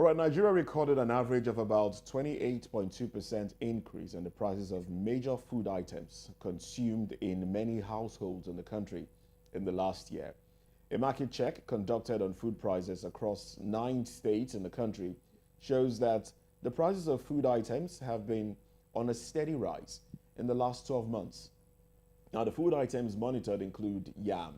right, Nigeria recorded an average of about 28.2% increase in the prices of major food items consumed in many households in the country in the last year. A market check conducted on food prices across 9 states in the country shows that the prices of food items have been on a steady rise in the last 12 months. Now, the food items monitored include yam,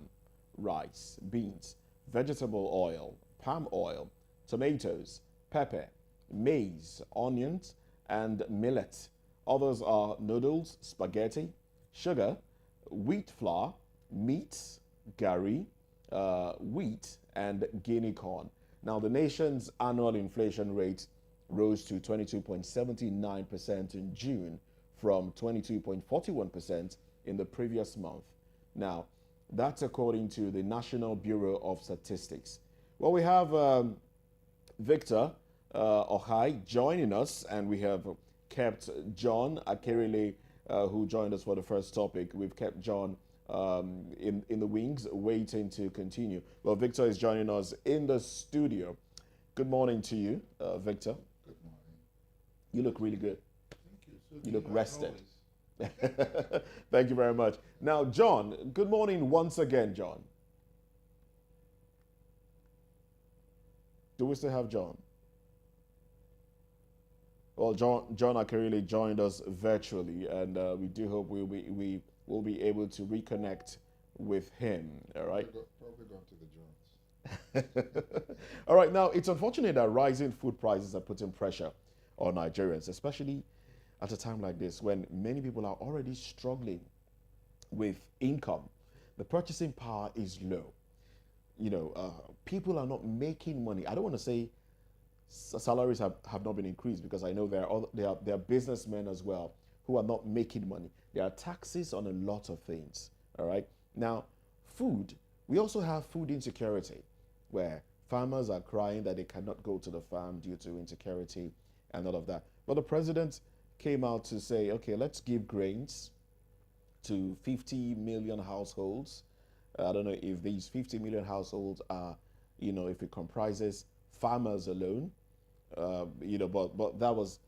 rice, beans, vegetable oil, palm oil, tomatoes, pepper, maize, onions, and millet. Others are noodles, spaghetti, sugar, wheat flour, meats, gari, wheat, and guinea corn. Now, the nation's annual inflation rate rose to 22.79% in June from 22.41% in the previous month. Now, that's according to the National Bureau of Statistics. Well, we have Victor Ohai joining us, and we have kept John Akerile, who joined us for the first topic. We've kept John in the wings, waiting to continue. Well, Victor is joining us in the studio. Good morning to you, Victor. Good morning. You look really good. Thank you. So You look rested. always. Thank you very much. Now, John, good morning once again, John. Do we still have John? Well, John Akerile joined us virtually, and we do hope we will be able to reconnect with him. All right. Probably gone to the Jones. All right. Now, it's unfortunate that rising food prices are putting pressure on Nigerians, especially at a time like this when many people are already struggling with income. The purchasing power is low. People are not making money. I don't want to say salaries have not been increased, because I know there are businessmen as well who are not making money. There are taxes on a lot of things. All right. Now, food. We also have food insecurity, where farmers are crying that they cannot go to the farm due to insecurity and all of that. But the president came out to say, okay, let's give grains to 50 million households. I don't know if these 50 million households are, if it comprises farmers alone, but that was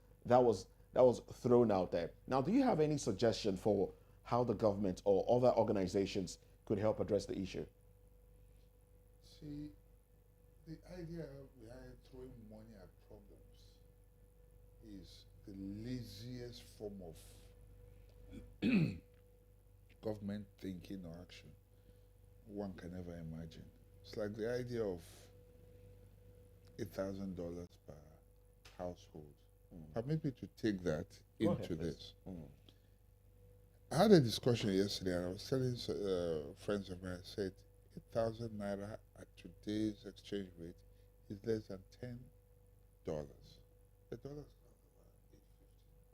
thrown out there. Now, do you have any suggestion for how the government or other organizations could help address the issue? See, the idea behind throwing money at problems is the laziest form of government thinking or action one can ever imagine. It's like the idea of $8,000 per household. Permit me to take that Go into ahead, this. please. I had a discussion yesterday, and I was telling friends of mine, I said, 8,000 naira at today's exchange rate is less than $10. The dollar's about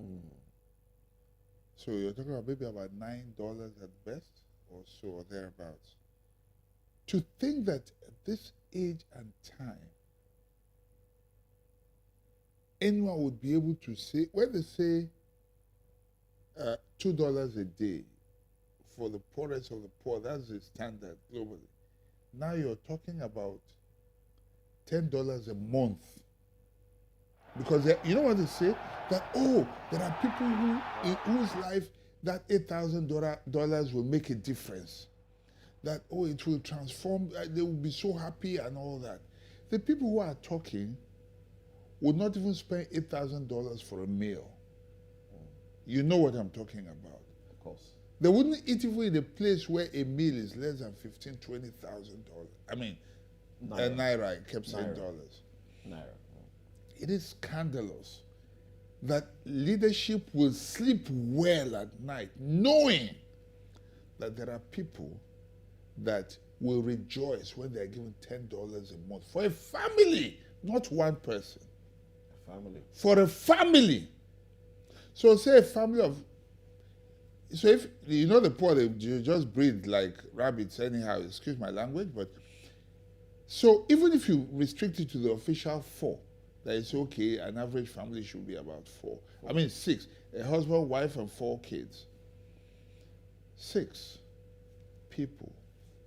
8.50. So you're talking about maybe about $9 at best, or so, or thereabouts. To think that at this age and time, anyone would be able to say, when they say $2 a day for the poorest of the poor, that's the standard globally. Now you're talking about $10 a month. Because you know what they say? That, there are people in whose life that $8,000 will make a difference. That, it will transform, they will be so happy and all that. The people who are talking would not even spend $8,000 for a meal. You know what I'm talking about. Of course. They wouldn't eat even in a place where a meal is less than $15,000, $20,000. I mean, naira, I kept saying dollars. Naira. It is scandalous that leadership will sleep well at night, knowing that there are people that will rejoice when they're given $10 a month for a family, not one person. A family. For a family. So say a family of, so if, the poor, they just breed like rabbits anyhow, excuse my language, but, so even if you restrict it to the official 4, that it's okay, an average family should be about 4. I mean 6, a husband, wife, and 4 kids. 6 people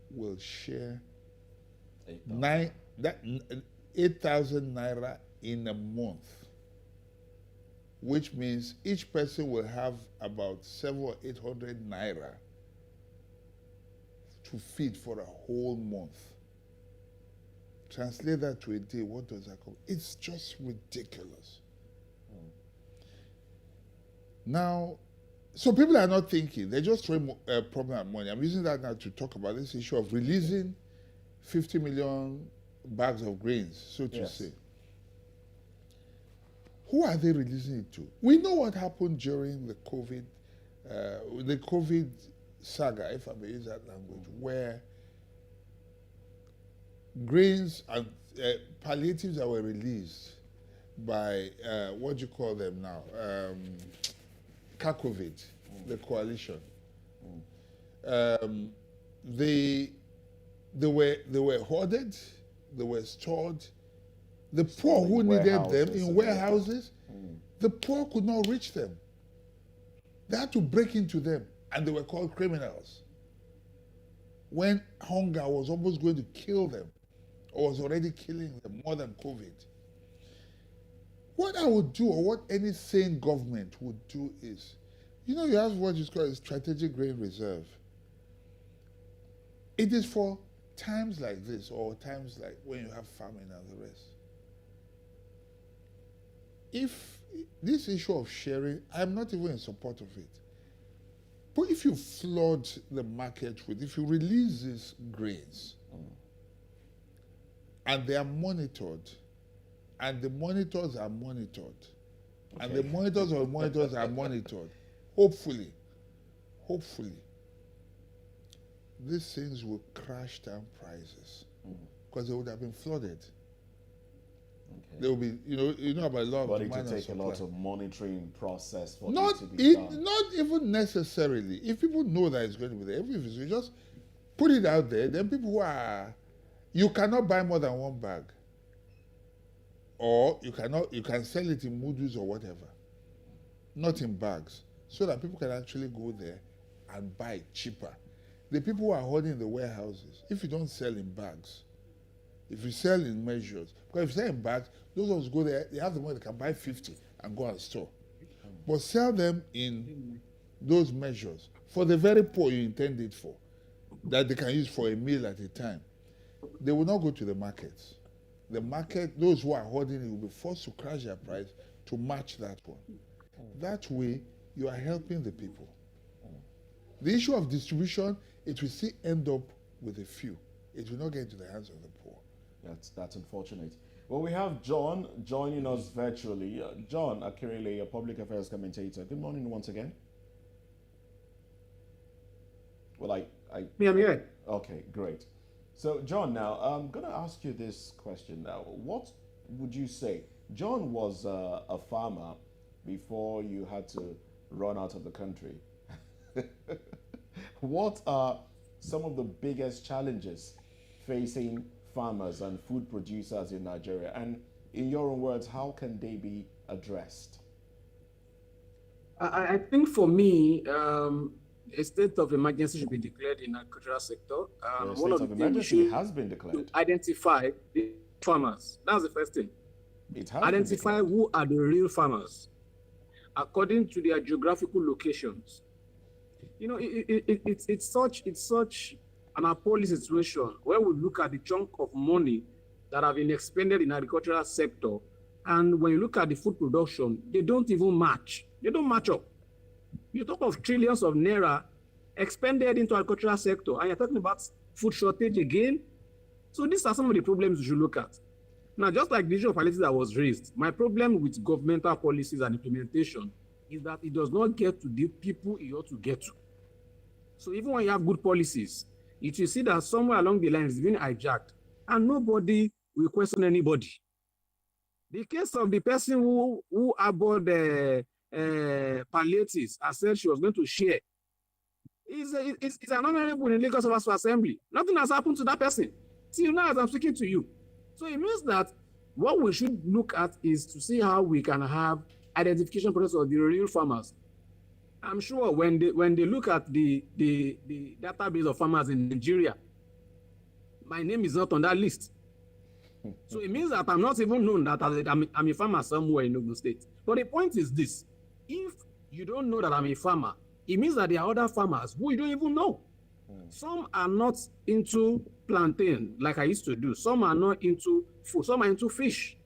will share 8,000 naira in a month, which means each person will have about 700 or 800 naira to feed for a whole month. Translate that to a day, what does that come? It's just ridiculous. Now, so people are not thinking, they're just throwing a problem at money. I'm using that now to talk about this issue of releasing 50 million bags of grains, so to say. Who are they releasing it to? We know what happened during the COVID saga, if I may use that language, where grains and palliatives that were released by, what do you call them now? COVID, the coalition. They were hoarded, they were stored. The poor who needed them in warehouses, the poor could not reach them. They had to break into them, and they were called criminals. When hunger was almost going to kill them, or was already killing them more than COVID. What I would do, or what any sane government would do is, you know, you have what is called a strategic grain reserve. It is for times like this, or times like when you have famine and the rest. If this issue of sharing, I'm not even in support of it. But if you flood the market with, if you release these grains, and they are monitored, and the monitors are monitored, and the monitors of monitors are monitored, hopefully, these things will crash down prices because they would have been flooded. There will be, you know about a lot of demand and supply. But it will take a lot of monitoring process for it to be done. Not even necessarily. If people know that it's going to be there, if you just put it out there, then people who are, you cannot buy more than one bag. Or you can sell it in moodus or whatever. Not in bags. So that people can actually go there and buy it cheaper. The people who are holding in the warehouses, if you don't sell in bags, if you sell in measures, because if you sell in bags, those ones go there, they have the money, they can buy 50 and go and store. But sell them in those measures for the very poor you intend it for, that they can use for a meal at a time. They will not go to the markets. The market, those who are holding it will be forced to crash their price to match that one. That way, you are helping the people. The issue of distribution, it will still end up with a few. It will not get into the hands of the poor. That's unfortunate. Well, we have John joining us virtually. John Akirile, a public affairs commentator. Good morning once again. Well, I'm here. Okay, great. So, John, now, I'm going to ask you this question now. What would you say? John was a farmer before you had to run out of the country. What are some of the biggest challenges facing farmers and food producers in Nigeria? And in your own words, how can they be addressed? I think for me, a state of emergency should be declared in the agricultural sector. The state of emergency has been declared. Identify the farmers. That's the first thing. It has identify who are the real farmers according to their geographical locations. You know, it's such an appalling situation where we look at the chunk of money that have been expended in the agricultural sector, and when you look at the food production, they don't even match. They don't match up. You talk of trillions of naira expended into agricultural sector, and you're talking about food shortage again. So these are some of the problems you should look at. Now, just like the issue of policy that was raised, my problem with governmental policies and implementation is that it does not get to the people it ought to get to. So even when you have good policies, if you see that somewhere along the line it's been hijacked, and nobody will question anybody. The case of the person who aboard the palliatives and said she was going to share is an honorable in Lagos House of Assembly. Nothing has happened to that person till now as I'm speaking to you. So it means that what we should look at is to see how we can have identification process of the real farmers. I'm sure when they look at the database of farmers in Nigeria, my name is not on that list. So it means that I'm not even known that I'm a farmer somewhere in Ogun State. But the point is this: if you don't know that I'm a farmer, it means that there are other farmers who you don't even know. Some are not into plantain like I used to do. Some are not into food. Some are into fish.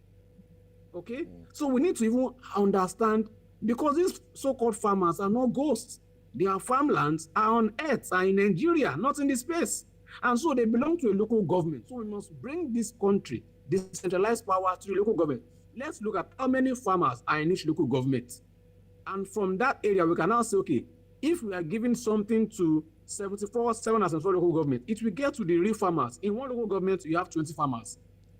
Okay? So we need to even understand, because these so-called farmers are not ghosts. Their farmlands are on earth, are in Nigeria, not in the space. And so they belong to a local government. So we must bring this country, decentralized power to the local government. Let's look at how many farmers are in each local government. And from that area, we can now say, okay, if we are giving something to 774 local government, it will get to the real farmers. In one local government, you have 20 farmers.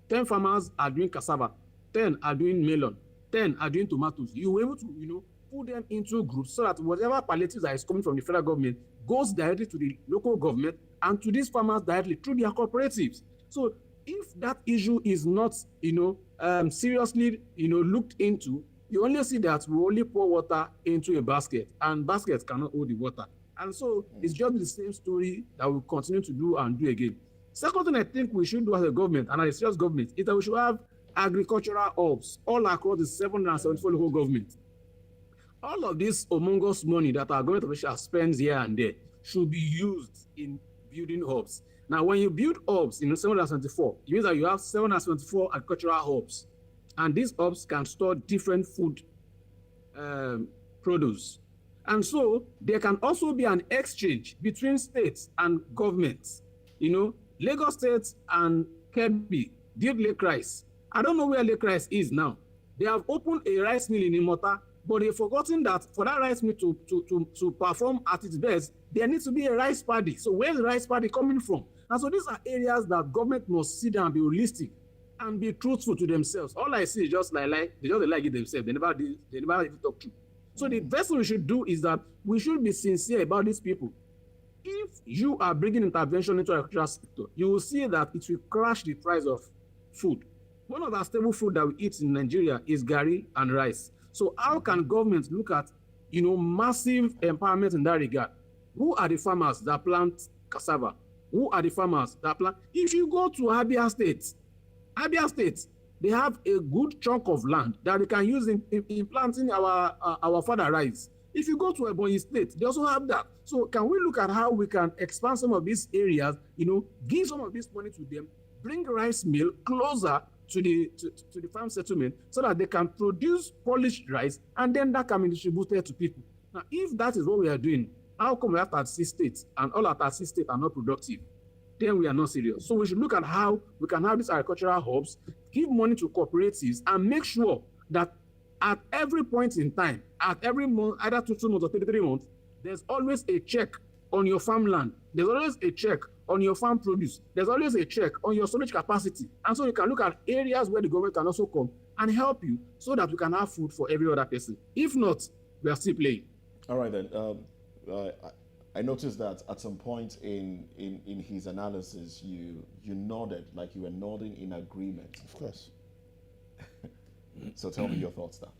10 farmers are doing cassava, 10 are doing melon, 10 are doing tomatoes. You were able to, put them into groups so that whatever palliatives that is coming from the federal government goes directly to the local government and to these farmers directly through their cooperatives. So if that issue is not, seriously, looked into, you only see that we only pour water into a basket, and baskets cannot hold the water. And so it's just the same story that we'll continue to do and do again. Second thing I think we should do as a government, and as a serious government, is that we should have agricultural hubs all across the 774 local governments. All of this humongous money that our government officials spend here and there should be used in building hubs. Now, when you build hubs in 774, it means that you have 774 agricultural hubs. And these hubs can store different food produce. And so there can also be an exchange between states and governments. Lagos State and Kebbi did Lake Rice. I don't know where Lake Rice is now. They have opened a rice mill in Imota, but they've forgotten that for that rice mill to perform at its best, there needs to be a rice paddy. So where's the rice paddy coming from? And so these are areas that government must sit down and be realistic and be truthful to themselves. All I see is just they just like it themselves. They never even talk true. So the best thing we should do is that we should be sincere about these people. If you are bringing intervention into the agricultural sector, you will see that it will crash the price of food. One of the staple food that we eat in Nigeria is garri and rice. So how can government look at, massive empowerment in that regard? Who are the farmers that plant cassava? Who are the farmers that plant? If you go to Abia State, they have a good chunk of land that they can use in planting our further rice. If you go to Ebonyi State, they also have that. So can we look at how we can expand some of these areas, give some of this money to them, bring rice mill closer to the farm settlement so that they can produce polished rice, and then that can be distributed to people. Now, if that is what we are doing, how come we have 36 states and all our 36 states are not productive? Then we are not serious. So we should look at how we can have these agricultural hubs, give money to cooperatives, and make sure that at every point in time, at every month, either 2 months or 3 months, there's always a check on your farmland. There's always a check on your farm produce. There's always a check on your storage capacity. And so you can look at areas where the government can also come and help you so that we can have food for every other person. If not, we are still playing. All right, then. I noticed that at some point in his analysis, you nodded, like you were nodding in agreement. Of course. So tell me your thoughts now.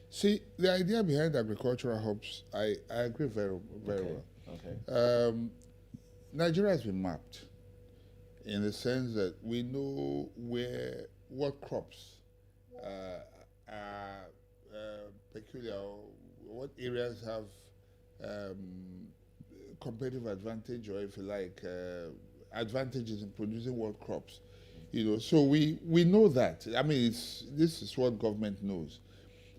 See, the idea behind agricultural hubs, I agree very, very well. Okay. Nigeria has been mapped in the sense that we know what crops are peculiar, what areas have competitive advantage, or if you like, advantages in producing what crops. So we know that. I mean, this is what government knows.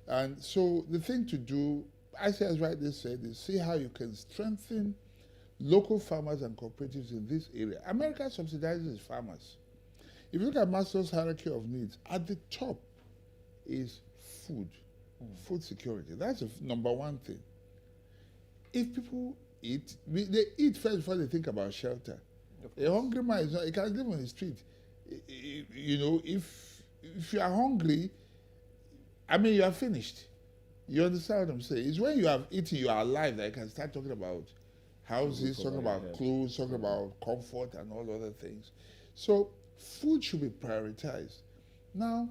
And so the thing to do, as rightly said, is see how you can strengthen local farmers and cooperatives in this area. America subsidizes farmers. If you look at Maslow's hierarchy of needs, at the top is food, food security. That's the number one thing. If people eat, they eat first before they think about shelter. A hungry man is not, he can live on the street. If you are hungry, I mean, you are finished. You understand what I'm saying? It's when you have eaten, you are alive, that you can start talking about houses, talking about clothes, talking about comfort and all other things. So food should be prioritized. Now,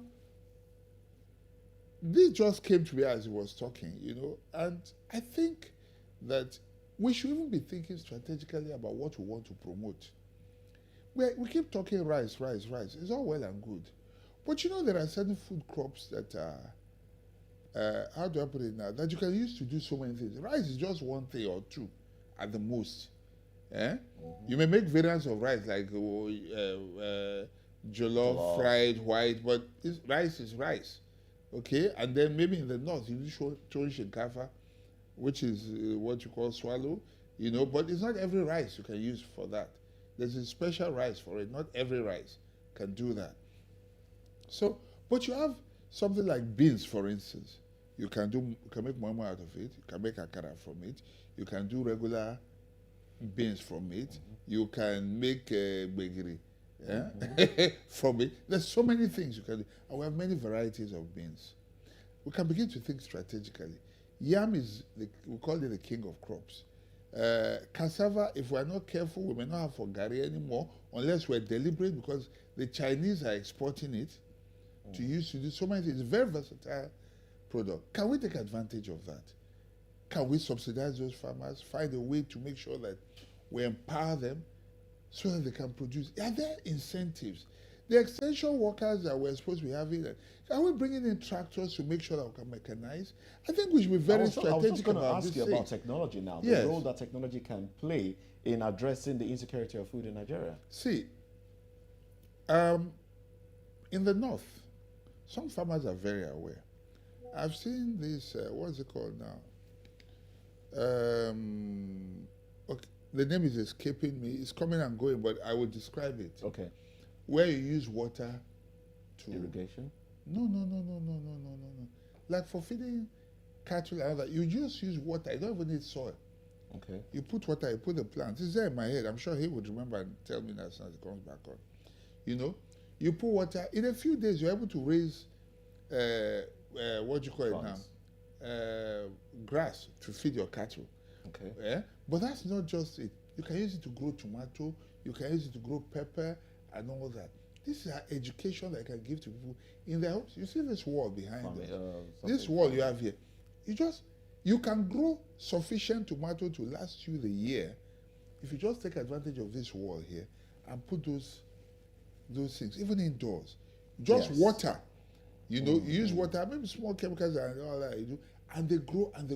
this just came to me as he was talking, and I think that we should even be thinking strategically about what we want to promote. we keep talking rice. It's all well and good. But you know, there are certain food crops that are, how do I put it now, that you can use to do so many things. Rice is just one thing or two at the most. You may make variants of rice like jollof, fried, white, but rice is rice. Okay, and then maybe in the north you do chori shinkafa, which is what you call swallow, you know, but it's not every rice you can use for that. There's a special rice for it. Not every rice can do that. So, but you have something like beans, for instance. You can make momo out of it. You can make akara from it. You can do regular beans from it. You can make gbegiri from it. There's so many things you can do. And we have many varieties of beans. We can begin to think strategically. Yam is, we call it the king of crops. Cassava, if we're not careful, we may not have for Gary anymore unless we're deliberate, because the Chinese are exporting it to use to do so many things. It's a very versatile product. Can we take advantage of that? Can we subsidize those farmers, find a way to make sure that we empower them so that they can produce? Are there incentives? The extension workers that we're supposed to be having, are we bringing in tractors to make sure that we can mechanize? I think we should be very strategic about this. I was just going to ask you about technology now, the role that technology can play in addressing the insecurity of food in Nigeria. See, in the north, some farmers are very aware. I've seen this, what's it called now? Okay, the name is escaping me. It's coming and going, but I will describe it. Okay. Where you use water to... Irrigation? No. Like for feeding cattle and all that, you just use water. You don't even need soil. Okay. You put water, you put the plants. It's there in my head. I'm sure he would remember and tell me that as soon as it comes back on. You know, you put water. In a few days, you're able to raise, what do you call Plants. it now? Grass to feed your cattle. Okay. Yeah? But that's not just it. You can use it to grow tomato. You can use it to grow pepper and all that. This is education that I can give to people in their homes. You see this wall behind this wall you have here. You can grow sufficient tomato to last you the year if you just take advantage of this wall here and put those things, even indoors. Just water. You know, you use water, maybe small chemicals and all that you do, and they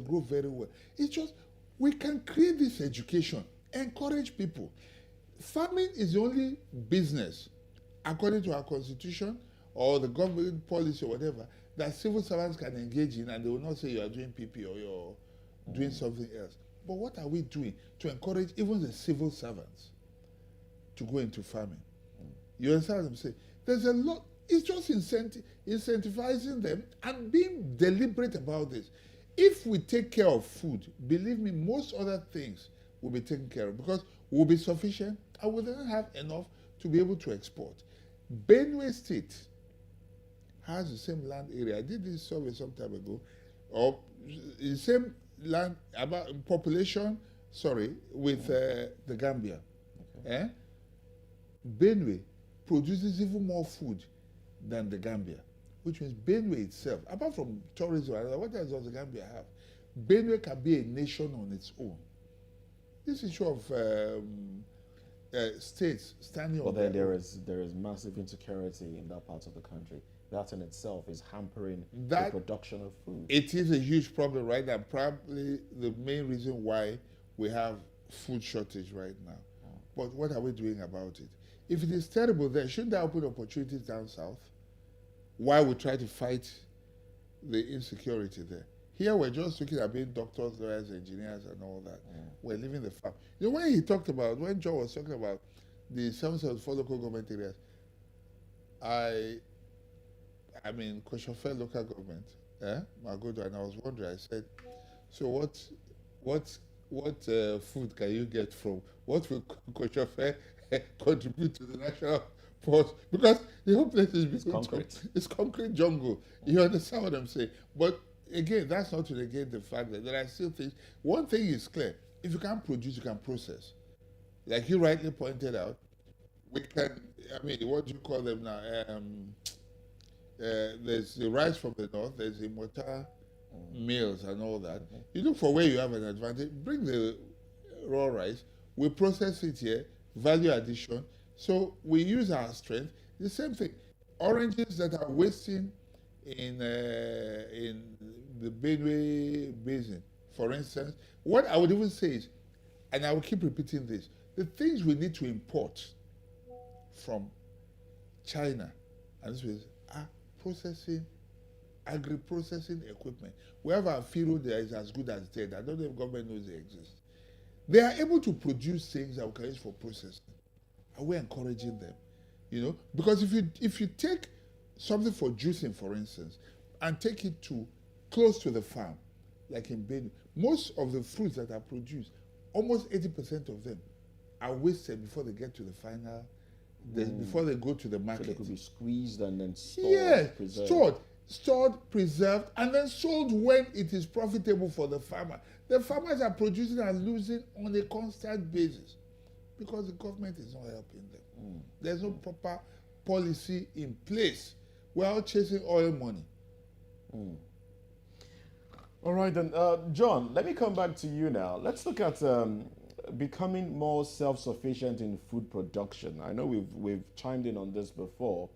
grow very well. It's just, we can create this education, encourage people. Farming is the only business, according to our constitution or the government policy or whatever, that civil servants can engage in, and they will not say you are doing PP or you're doing something else. But what are we doing to encourage even the civil servants to go into farming? You understand what I'm saying? There's a lot. It's just incentivizing them and being deliberate about this. If we take care of food, believe me, most other things will be taken care of, because we'll be sufficient and we'll then have enough to be able to export. Benue State has the same land area. I did this survey some time ago. Or the same land about population, with the Gambia. Okay. Benue produces even more food than the Gambia, which means Benue itself, apart from tourism, what else does the Gambia have? Benue can be a nation on its own. This issue of states standing on their own. But there is massive insecurity in that part of the country. That in itself is hampering the production of food. It is a huge problem right now, probably the main reason why we have food shortage right now. But what are we doing about it? If it is terrible there, shouldn't that open opportunities down south? Why we try to fight the insecurity there? Here we're just looking at being doctors, lawyers, engineers, and all that. We're leaving the farm. You know, when John was talking about the 774 local government areas, I mean, Koshofe local government, Magodo, and I was wondering, I said, so what food can you get from, what will Koshofe contribute to the national port? Because the whole place is concrete. It's concrete jungle. You understand what I'm saying? But again, that's not to negate the fact that there are still things. One thing is clear: if you can't produce, you can process. Like you rightly pointed out, we can. I mean, what do you call them now? There's the rice from the north. There's the mortar mills and all that. You look for where you have an advantage. Bring the raw rice. We process it here. Value addition. So we use our strength. The same thing. Oranges that are wasting in the Benue Basin, for instance. What I would even say is, and I will keep repeating this, the things we need to import from China and this is processing, agri-processing equipment. We have a field that is as good as dead. I don't know if government knows they exist. They are able to produce things that we can use for processing. And we're encouraging them, because if you take something for juicing, for instance, and take it to close to the farm, like in Benue, most of the fruits that are produced, almost 80% of them are wasted before they get to the final, before they go to the market. So they could be squeezed and then stored, preserved. Stored, preserved, and then sold when it is profitable for the farmer. The farmers are producing and losing on a constant basis because the government is not helping them. There's no proper policy in place. We're all chasing oil money. All right, then, John, let me come back to you now. Let's look at becoming more self-sufficient in food production. I know we've chimed in on this before,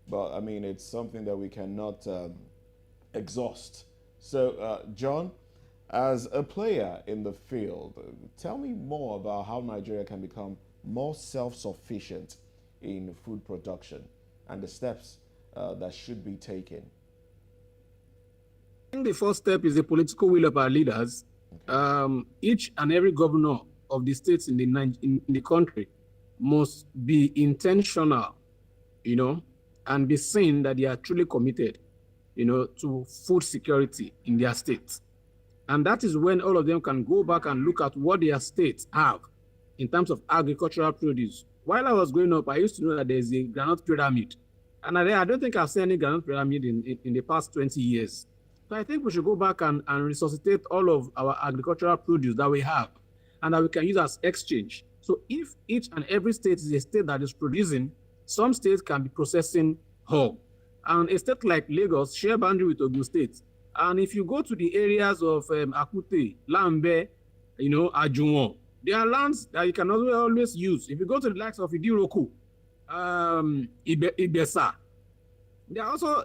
but I mean, it's something that we cannot exhaust. So, John, as a player in the field, tell me more about how Nigeria can become more self-sufficient in food production and the steps that should be taken. I think the first step is the political will of our leaders. Each and every governor of the states in the country must be intentional, and be seen that they are truly committed, to food security in their states. And that is when all of them can go back and look at what their states have in terms of agricultural produce. While I was growing up, I used to know that there's a granite pyramid. And I don't think I've seen any granite pyramid in the past 20 years. So I think we should go back and resuscitate all of our agricultural produce that we have and that we can use as exchange. So if each and every state is a state that is producing, some states can be processing hog. And a state like Lagos share boundary with Ogun State. And if you go to the areas of Akute, Lambe, Ajuwon, there are lands that you can always use. If you go to the likes of Idiroko, Ibesa, there are also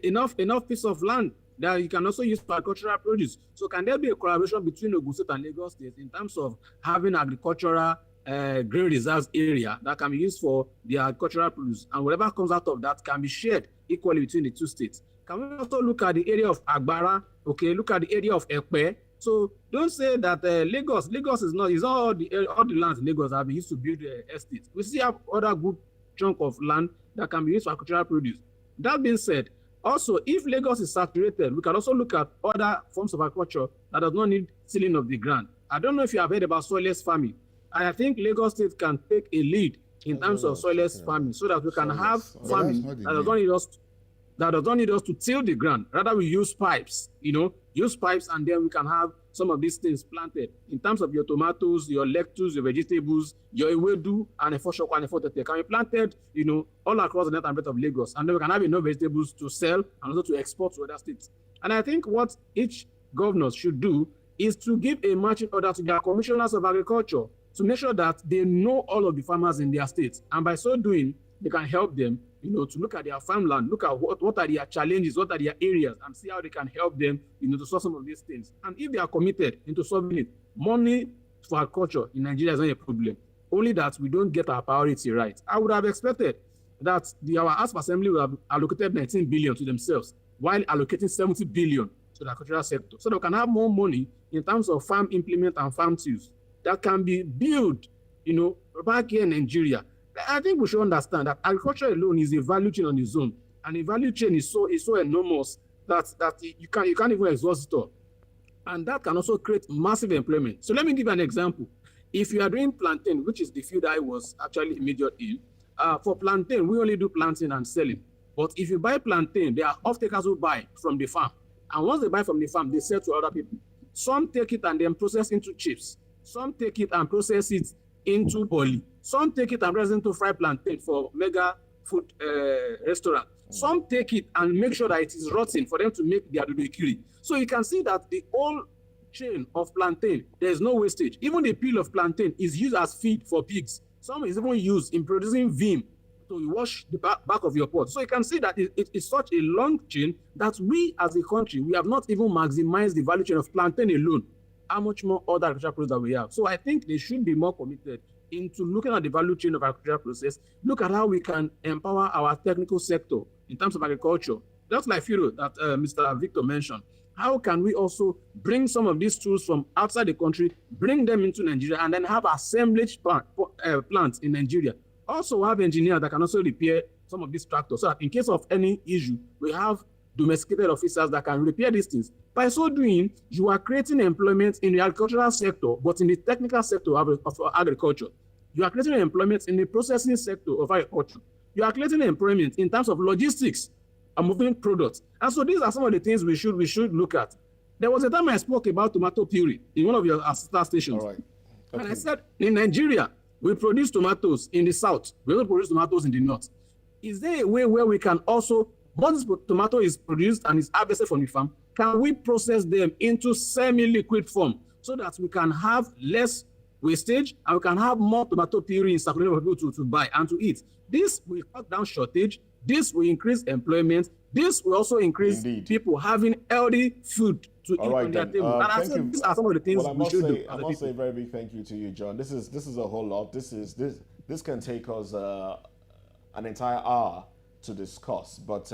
enough piece of land that you can also use for agricultural produce. So can there be a collaboration between Ogun State and Lagos State in terms of having agricultural grain reserves area that can be used for the agricultural produce, and whatever comes out of that can be shared equally between the two states? Can we also look at the area of Agbara? Okay, look at the area of Ekpe. So don't say that Lagos is not all the lands in Lagos have been used to build estates. We still have other good chunk of land that can be used for agricultural produce. That being said, also, if Lagos is saturated, we can also look at other forms of agriculture that does not need tilling of the ground. I don't know if you have heard about soilless farming. I think Lagos State can take a lead in terms of soilless farming so that we can have farming that does not need us to till the ground. Rather, we use pipes, and then we can have some of these things planted. In terms of your tomatoes, your lettuce, your vegetables, your ewedu, and efosoko and efotete can be planted, all across the length and breadth of Lagos. And then we can have enough vegetables to sell and also to export to other states. And I think what each governor should do is to give a marching order to their commissioners of agriculture to make sure that they know all of the farmers in their states. And by so doing, they can help them, to look at their farmland, look at what are their challenges, what are their areas, and see how they can help them, to solve some of these things. And if they are committed into solving it, money for agriculture in Nigeria is not a problem. Only that we don't get our priority right. I would have expected that our House of Assembly would have allocated 19 billion to themselves while allocating 70 billion to the agricultural sector, so that we can have more money in terms of farm implement and farm tools that can be built, back here in Nigeria. I think we should understand that agriculture alone is a value chain on its own, and the value chain is so enormous that you can't even exhaust it all, and that can also create massive employment. So let me give you an example. If you are doing plantain, which is the field I was actually majored in, for plantain we only do planting and selling. But if you buy plantain, there are off-takers who buy from the farm, and once they buy from the farm, they sell to other people. Some take it and then process into chips. Some take it and process it into boli. Some take it and process into fried plantain for mega food restaurant. Some take it and make sure that it is rotten for them to make their dodokiri. So you can see that the whole chain of plantain, there is no wastage. Even the peel of plantain is used as feed for pigs. Some is even used in producing vim to wash the back of your pot. So you can see that it's such a long chain that we as a country, we have not even maximized the value chain of plantain alone. How much more other agricultural products that we have? So I think they should be more committed into looking at the value chain of agricultural process, look at how we can empower our technical sector in terms of agriculture. Just like that Mr. Victor mentioned, how can we also bring some of these tools from outside the country, bring them into Nigeria, and then have assemblage plants in Nigeria? Also have engineers that can also repair some of these tractors, so that in case of any issue, we have domesticated officers that can repair these things. By so doing, you are creating employment in the agricultural sector, but in the technical sector of agriculture. You are creating employment in the processing sector of agriculture. You are creating employment in terms of logistics and moving products. And so these are some of the things we should look at. There was a time I spoke about tomato puree in one of your sister stations. All right. Okay. And I said, in Nigeria, we produce tomatoes in the south. We don't produce tomatoes in the north. Is there a way where we can also, once tomato is produced and is harvested from the farm, can we process them into semi-liquid form so that we can have less wastage and we can have more tomato puree in circulation for people to buy and to eat? This will cut down shortage. This will increase employment. This will also increase people having healthy food to eat on their table. And I said, these are some of the things we should do. I must say a very big thank you to you, John. This is a whole lot. This can take us an entire hour to discuss, but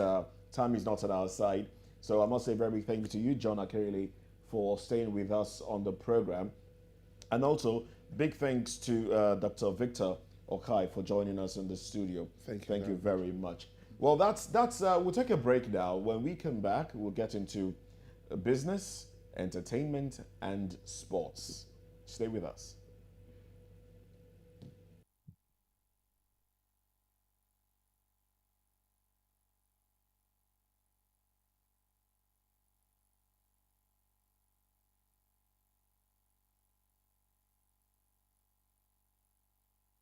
time is not on our side. So I must say a very big thank you to you, John Akerele, for staying with us on the program. And also, big thanks to Dr. Victor Okai for joining us in the studio. Thank you very much. Well, that's we'll take a break now. When we come back, we'll get into business, entertainment, and sports. Stay with us.